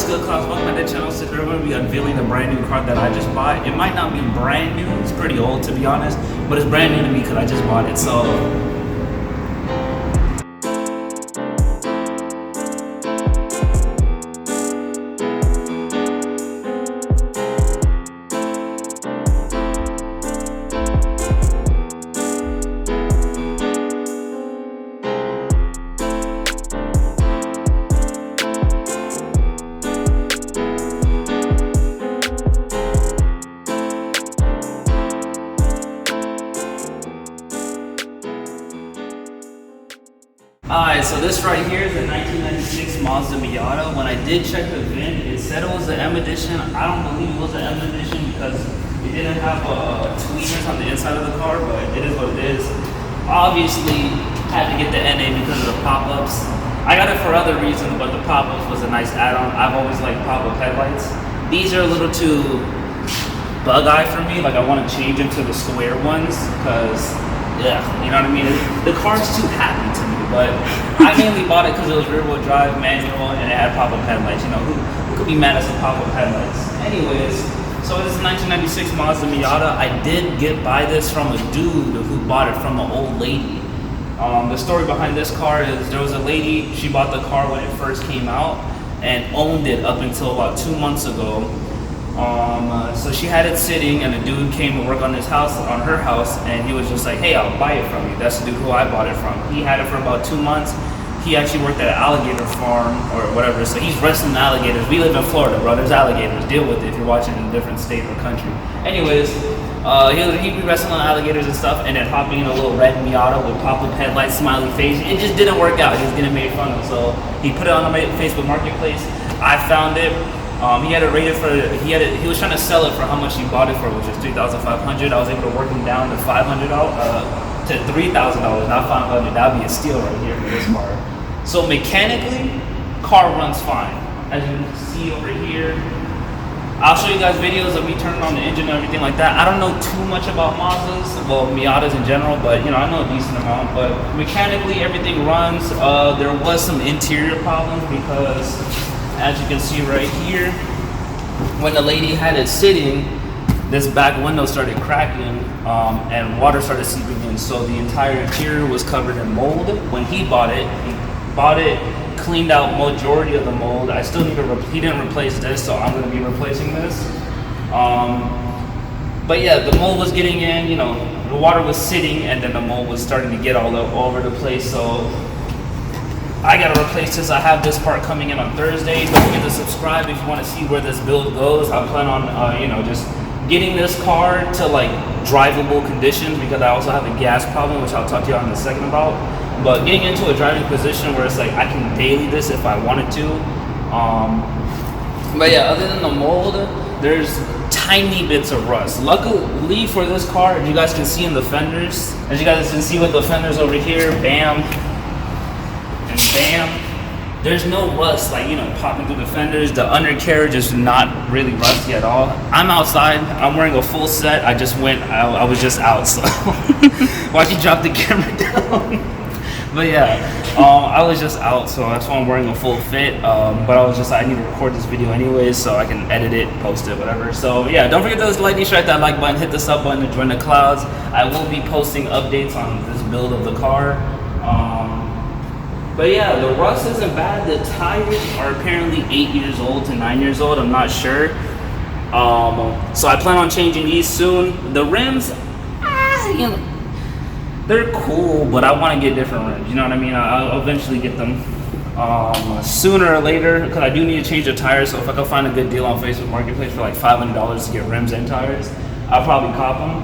what's good, Klaus? Welcome to the channel. So we're going to be unveiling the brand new car that I just bought. It might not be brand new, it's pretty old to be honest, but it's brand new to me because I just bought it. So alright, so this right here is a 1996 Mazda Miata. When I did check the VIN, it said it was the M edition. I don't believe it was the M edition because it didn't have tweeters on the inside of the car, but it is what it is. Obviously, had to get the NA because of the pop-ups. I got it for other reasons, but the pop-ups was a nice add-on. I've always liked pop-up headlights. These are a little too bug-eye for me. Like I want to change them to the square ones because, yeah, you know what I mean? The car's too happy to me. But I mainly bought it because it was rear-wheel drive, manual, and it had pop-up headlights. You know, who could be mad at some pop-up headlights? Anyways, so this is 1996 Mazda Miata. I did buy this from a dude who bought it from an old lady. The story behind this car is there was a lady, she bought the car when it first came out and owned it up until about 2 months ago. So she had it sitting, and a dude came to work on her house, and he was just like, hey, I'll buy it from you. That's the dude who I bought it from. He had it for about 2 months. He actually worked at an alligator farm or whatever, so he's wrestling alligators. We live in Florida, bro. There's alligators. Deal with it if you're watching in a different state or country. Anyways, he'd be wrestling alligators and stuff, and then hopping in a little red Miata with pop-up headlights, smiley face. It just didn't work out. He was getting made fun of. So he put it on the Facebook Marketplace. I found it. He had it rated for, he was trying to sell it for how much he bought it for, which was $3,500. I was able to work him down to $500, to $3,000, not $500. That'd be a steal right here for this car. So mechanically, car runs fine. As you can see over here, I'll show you guys videos of me turning on the engine and everything like that. I don't know too much about Mazdas, well, Miatas in general, but you know, I know a decent amount. But mechanically, everything runs. There was some interior problems because, as you can see right here, when the lady had it sitting, this back window started cracking and water started seeping in. So the entire interior was covered in mold. When he bought it, cleaned out majority of the mold. I still need to, he didn't replace this, so I'm gonna be replacing this. But yeah, the mold was getting in, you know, the water was sitting and then the mold was starting to get all over the place. So I gotta replace this. I have this part coming in on Thursday. Don't forget to subscribe if you want to see where this build goes. I plan on, you know, just getting this car to like drivable conditions because I also have a gas problem, which I'll talk to you in a second about. But getting into a driving position where it's like I can daily this if I wanted to. But yeah, other than the mold, there's tiny bits of rust. Luckily for this car, as you guys can see in the fenders, as you guys can see with the fenders over here, bam. And bam, there's no rust, like, you know, popping through the fenders. The undercarriage is not really rusty at all. I'm outside, I'm wearing a full set. I just went, I was just out, so watch you drop the camera down. But yeah, I was just out, so that's why I'm wearing a full fit. But I need to record this video anyways, so I can edit it, post it, whatever. So yeah, don't forget to like, strike that like button, hit the sub button to join the clouds. I will be posting updates on this build of the car. But yeah, the rust isn't bad. The tires are apparently 8 years old to 9 years old. I'm not sure. So I plan on changing these soon. The rims, you know, they're cool, but I want to get different rims. You know what I mean? I'll eventually get them sooner or later because I do need to change the tires. So if I can find a good deal on Facebook Marketplace for like $500 to get rims and tires, I'll probably cop them.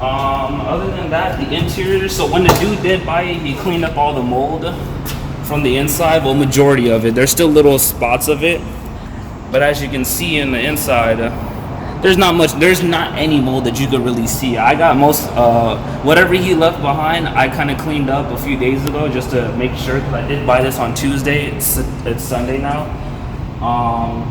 Other than that, the interior. So when the dude did buy it, he cleaned up all the mold from the inside, well, majority of it. There's still little spots of it, but as you can see in the inside, there's not any mold that you could really see. I got most, whatever he left behind, I kind of cleaned up a few days ago just to make sure, because I did buy this on Tuesday. It's Sunday now. I'm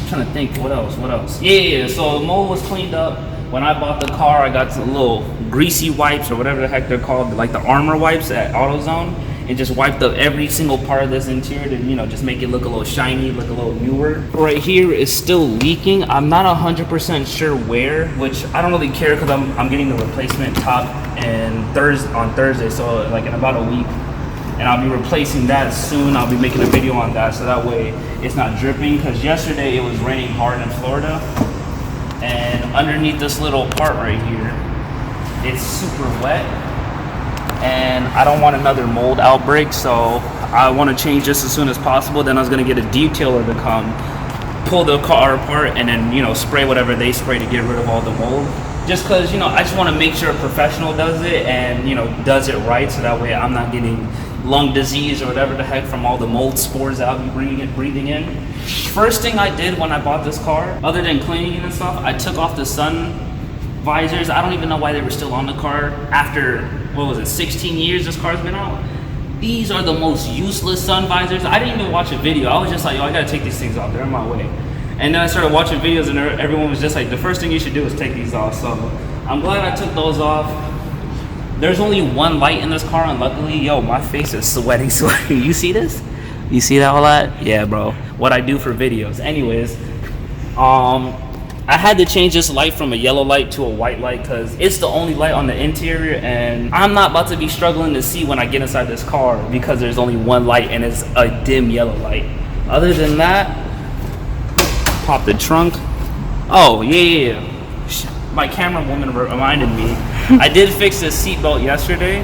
trying to think, what else? Yeah, so the mold was cleaned up. When I bought the car, I got the little greasy wipes or whatever the heck they're called, like the armor wipes at AutoZone. and just wiped up every single part of this interior to, you know, just make it look a little shiny, look a little newer. Right here is still leaking. I'm not 100% sure where, which I don't really care because I'm getting the replacement top and on Thursday, so like in about a week. And I'll be replacing that soon. I'll be making a video on that so that way it's not dripping, because yesterday it was raining hard in Florida, and underneath this little part right here, it's super wet, and I don't want another mold outbreak, so I want to change this as soon as possible. Then I was going to get a detailer to come pull the car apart and then, you know, spray whatever they spray to get rid of all the mold, just because, you know, I just want to make sure a professional does it and, you know, does it right, so that way I'm not getting lung disease or whatever the heck from all the mold spores I'll be breathing in. First thing I did when I bought this car, other than cleaning it and stuff, I took off the sun visors. I don't even know why they were still on the car after, what was it, 16 years this car's been out. These are the most useless sun visors. I didn't even watch a video. I was just like, yo, I gotta take these things off, they're in my way. And then I started watching videos and everyone was just like, the first thing you should do is take these off. So I'm glad I took those off. There's only one light in this car, and luckily, yo, my face is sweating. You see this? You see that all that? Yeah, bro. What I do for videos. Anyways, I had to change this light from a yellow light to a white light because it's the only light on the interior, and I'm not about to be struggling to see when I get inside this car because there's only one light and it's a dim yellow light. Other than that, pop the trunk. Oh, yeah. My camera woman reminded me. I did fix the seatbelt yesterday,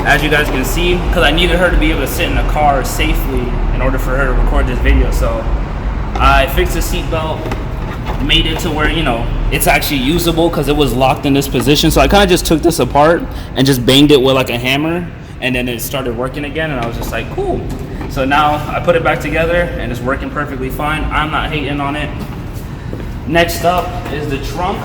as you guys can see, because I needed her to be able to sit in the car safely in order for her to record this video. So I fixed the seatbelt, made it to where, you know, it's actually usable because it was locked in this position. So I kind of just took this apart and just banged it with like a hammer, and then it started working again, and I was just like, cool. So now I put it back together and it's working perfectly fine. I'm not hating on it. Next up is the trunk.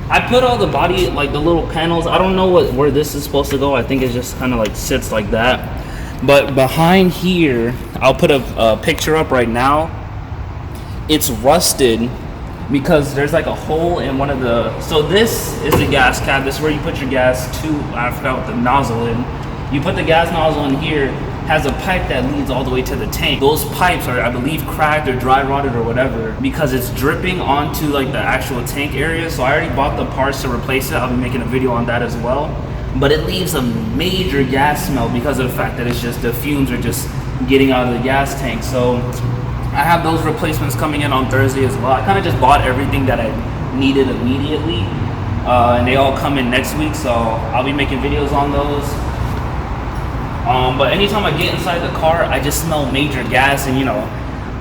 I put all the body, like the little panels, I don't know where this is supposed to go. I think it just kind of like sits like that. But behind here, I'll put a picture up right now. It's rusted because there's like a hole in one of the, so this is the gas cap. This is where you put your gas to, I forgot what the nozzle in. You put the gas nozzle in here, has a pipe that leads all the way to the tank. Those pipes are, I believe, cracked or dry rotted or whatever because it's dripping onto like the actual tank area. So I already bought the parts to replace it. I'll be making a video on that as well. But it leaves a major gas smell because of the fact that it's just, the fumes are just getting out of the gas tank. So I have those replacements coming in on Thursday as well. I kind of just bought everything that I needed immediately, and they all come in next week. So I'll be making videos on those. But anytime I get inside the car, I just smell major gas, and, you know,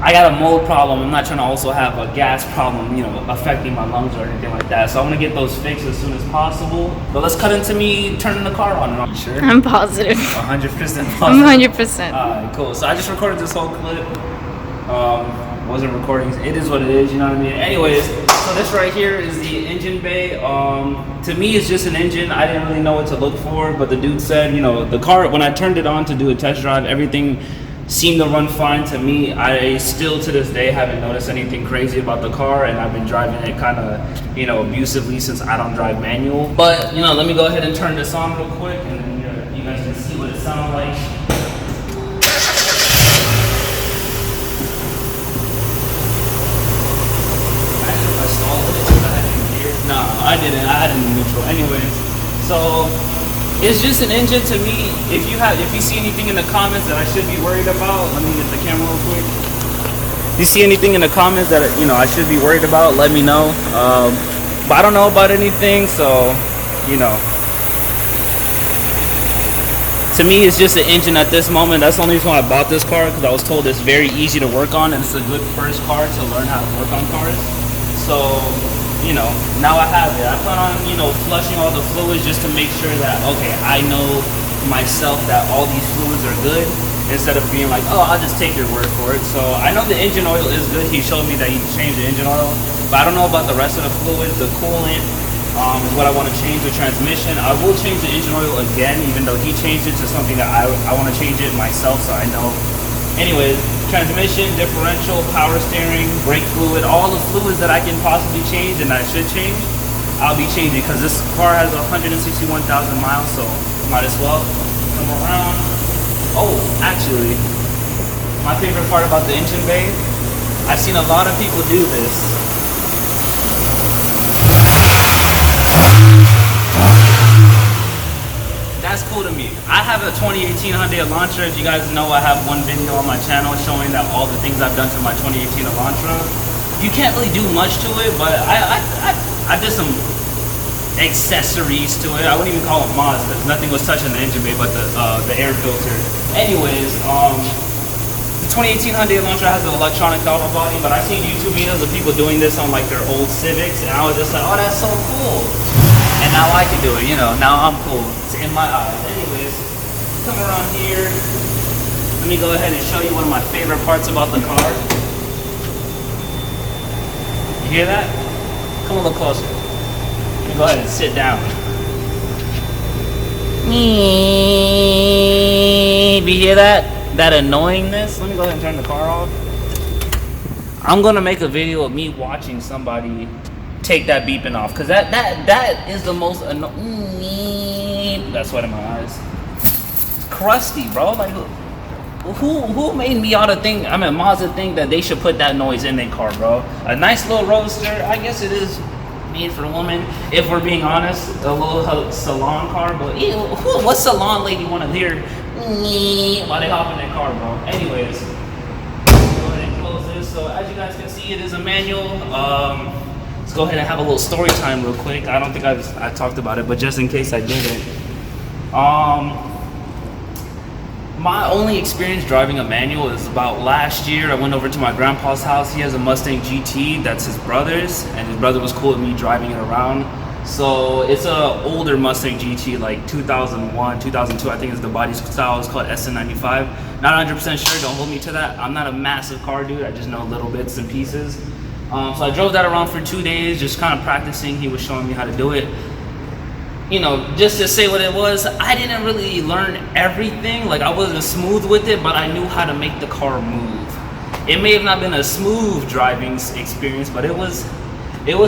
I got a mold problem. I'm not trying to also have a gas problem, you know, affecting my lungs or anything like that. So I'm gonna get those fixed as soon as possible. But let's cut into me turning the car on and off. Sure? I'm positive. 100% positive. I'm 100%. Alright, cool. So I just recorded this whole clip. Wasn't recording. It is what it is, you know what I mean? Anyways, so this right here is the engine bay. To me, it's just an engine. I didn't really know what to look for, but the dude said, you know, the car, when I turned it on to do a test drive, everything seemed to run fine to me. I still, to this day, haven't noticed anything crazy about the car, and I've been driving it kind of, you know, abusively since I don't drive manual. But, you know, let me go ahead and turn this on real quick, and then you guys can see what it sounds like. No, I didn't. I had it in neutral. Anyways, so it's just an engine to me. If you see anything in the comments that I should be worried about, let me get the camera real quick. If you see anything in the comments that, you know, I should be worried about, let me know. But I don't know about anything, so, you know. To me, it's just an engine at this moment. That's the only reason why I bought this car, because I was told it's very easy to work on, and it's a good first car to learn how to work on cars. So, you know, now I have it. I plan on, you know, flushing all the fluids just to make sure that, okay, I know myself that all these fluids are good, instead of being like, oh, I'll just take your word for it. So I know the engine oil is good. He showed me that he changed the engine oil, but I don't know about the rest of the fluids. The coolant is what I want to change. The transmission, I will change the engine oil again, even though he changed it to something that I want to change it myself, so I know. Anyways, transmission, differential, power steering, brake fluid, all the fluids that I can possibly change and I should change, I'll be changing, because this car has 161,000 miles, so might as well. them around. Oh, actually, my favorite part about the engine bay, I've seen a lot of people do this. That's cool to me. I have a 2018 Hyundai Elantra. If you guys know, I have one video on my channel showing that all the things I've done to my 2018 Elantra. You can't really do much to it, but I did some accessories to it. I wouldn't even call it mods because nothing was touching the engine bay but the air filter. Anyways, the 2018 Hyundai Elantra has an electronic throttle body, but I've seen YouTube videos of people doing this on like their old Civics, and I was just like, oh, that's so cool. And now I can do it, you know. Now I'm cool. It's in my eyes. Anyways, come around here. Let me go ahead and show you one of my favorite parts about the car. You hear that? Come a little closer. Let me go ahead and sit down. Do you hear that? That annoyingness? Let me go ahead and turn the car off. I'm gonna make a video of me watching somebody take that beeping off, because that is the most annoying. Got sweat in my eyes. It's crusty, bro. Like, who made Miata think, Mazda think that they should put that noise in their car, bro? A nice little roadster. I guess it is made for a woman, if we're being honest. A little salon car, but ew, what salon lady want to hear while they hop in their car, bro? Anyways, go ahead and close this. So as you guys can see, it is a manual. Let's go ahead and have a little story time real quick. I don't think I talked about it, but just in case I didn't. My only experience driving a manual is about last year. I went over to my grandpa's house. He has a Mustang GT, that's his brother's, and his brother was cool with me driving it around. So it's a older Mustang GT, like 2001, 2002, I think is the body style. It's called SN95. Not 100% sure, don't hold me to that. I'm not a massive car dude, I just know little bits and pieces. So I drove that around for 2 days, just kind of practicing. He was showing me how to do it. You know, just to say what it was, I didn't really learn everything. Like, I wasn't smooth with it, but I knew how to make the car move. It may have not been a smooth driving experience, but it was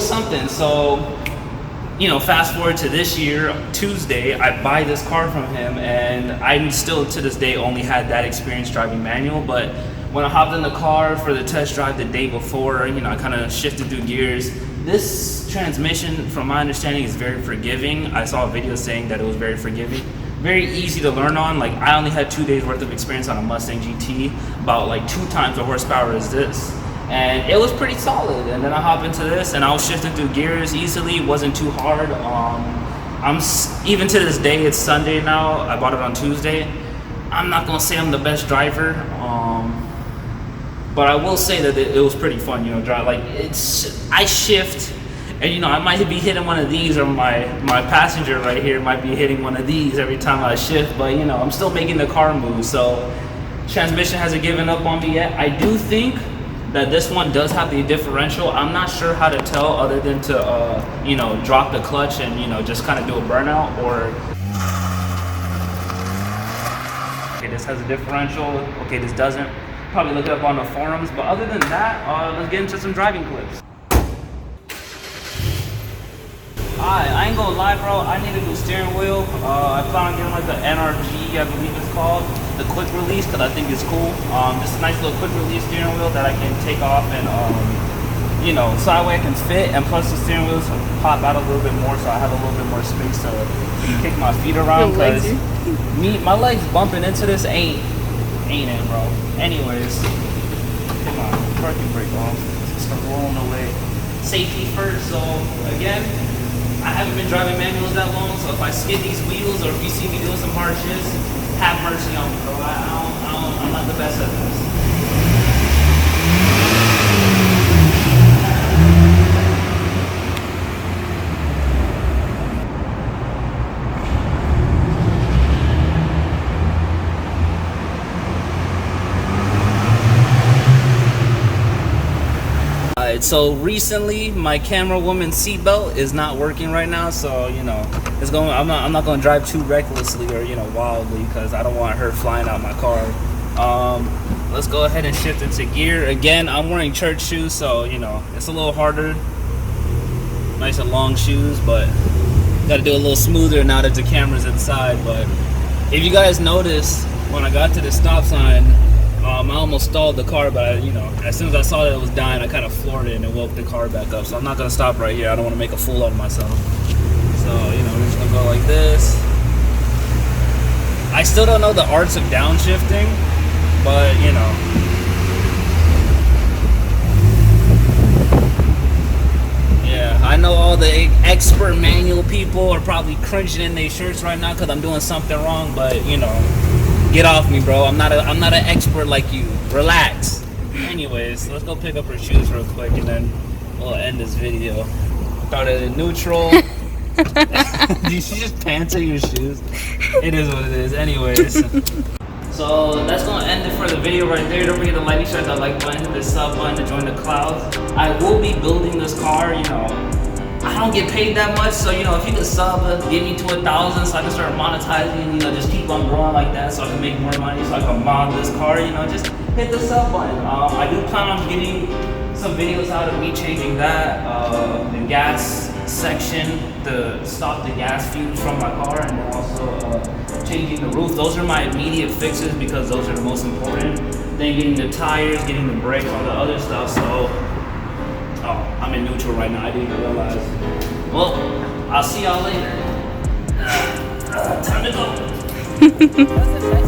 something. So, you know, fast forward to this year, Tuesday, I buy this car from him, and I'm still to this day only had that experience driving manual. But when I hopped in the car for the test drive the day before, you know, I kind of shifted through gears. This transmission, from my understanding, is very forgiving. I saw a video saying that it was very forgiving. Very easy to learn on. Like, I only had 2 days worth of experience on a Mustang GT, about like 2 times the horsepower as this. And it was pretty solid. And then I hop into this and I was shifting through gears easily. It wasn't too hard. Even to this day, it's Sunday now. I bought it on Tuesday. I'm not gonna say I'm the best driver. But I will say that it was pretty fun, you know, drive. Like, I shift, and you know, I might be hitting one of these, or my passenger right here might be hitting one of these every time I shift, but you know, I'm still making the car move, so transmission hasn't given up on me yet. I do think that this one does have the differential. I'm not sure how to tell other than to, you know, drop the clutch and, you know, just kind of do a burnout, or okay, this has a differential, okay, this doesn't. Probably look it up on the forums, but other than that, let's get into some driving clips. I ain't gonna lie, bro, I need a new steering wheel. I plan on getting like the NRG, I believe it's called, the quick release, because I think it's cool. Just a nice little quick release steering wheel that I can take off and, you know, so that way I can fit, and plus the steering wheels pop out a little bit more, so I have a little bit more space to kick my feet around, because my legs bumping into this ain't it, bro. Anyways, come on, parking brake off. Start rolling away. Safety first. So again, I haven't been driving manuals that long, so if I skid these wheels or if you see me doing some hard shifts, have mercy on me, bro. I'm not the best at this. So recently, my camera woman's seatbelt is not working right now, so you know, it's going. I'm not going to drive too recklessly or, you know, wildly, because I don't want her flying out my car. Let's go ahead and shift into gear. Again, I'm wearing church shoes, so you know, it's a little harder. Nice and long shoes, but got to do a little smoother now that the camera's inside. But If you guys noticed, when I got to the stop sign, I almost stalled the car, but as soon as I saw that it was dying, I kind of floored it and it woke the car back up. So I'm not gonna stop right here. I don't want to make a fool out of myself. So we're just gonna go like this. I still don't know the arts of downshifting, but yeah, I know all the expert manual people are probably cringing in their shirts right now because I'm doing something wrong, but get off me, bro. I'm not an expert like you. Relax. Anyways, let's go pick up her shoes real quick and then we'll end this video. Start it in neutral. Did you just pants at your shoes? It is what it is. Anyways. So that's gonna end it for the video right there. Don't forget to like, share that like button, hit the sub button to join the clouds. I will be building this car, I don't get paid that much, so if you could sub, get me to 1,000 so I can start monetizing, just keep on growing like that so I can make more money so I can mod this car, just hit the sub button. I do plan on getting some videos out of me changing that, the gas section to stop the gas fumes from my car, and then also changing the roof. Those are my immediate fixes because those are the most important. Then getting the tires, getting the brakes, all the other stuff. So I'm in neutral right now. I didn't even realize. Well, I'll see y'all later. Time to go.